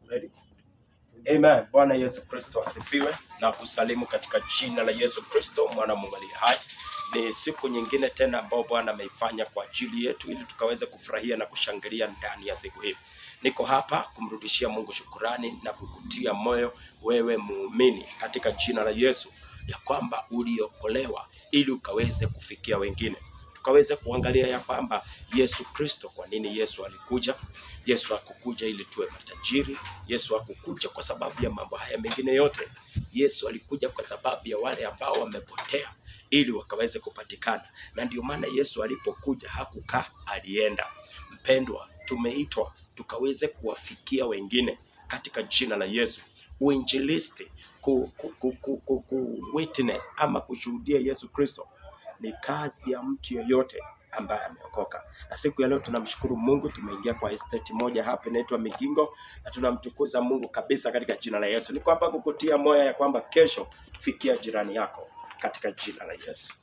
Ready? Amen. Bwana Yesu Kristo asifiwe na kusalimu katika jina la Yesu Kristo mwana Mungu aliye hai. Ni siku nyingine tena ambao Bwana ameifanya kwa ajili yetu ili tukaweze kufurahia na kushangilia ndani ya siku hii. Niko hapa kumrudishia Mungu shukurani na kukutia moyo wewe muumini katika jina la Yesu ya kwamba uliokolewa ili ukaweze kufikia wengine. Tukaweze kuangalia ya kwamba Yesu Kristo, kwa nini Yesu alikuja? Yesu hakukuja ili tuwe matajiri. Yesu hakukuja kwa sababu ya mambo haya mengine yote. Yesu alikuja kwa sababu ya wale ambao wamepotea ili wakaweze kupatikana. Na ndio maana Yesu alipokuja hakukaa, alienda. Mpendwa, tumeitwa tukaweze kuwafikia wengine katika jina la Yesu. Uinjilisti, witness ama kushuhudia Yesu Kristo ni kazi ya mtu yeyote ambaye ameokoka. Na siku ya leo tunamshukuru Mungu, tumeingia kwa estate moja hapa inaitwa Migingo na tunamtukuza Mungu kabisa katika jina la Yesu. Niko hapa kukutia moyo ya kwamba kesho fikia jirani yako katika jina la Yesu.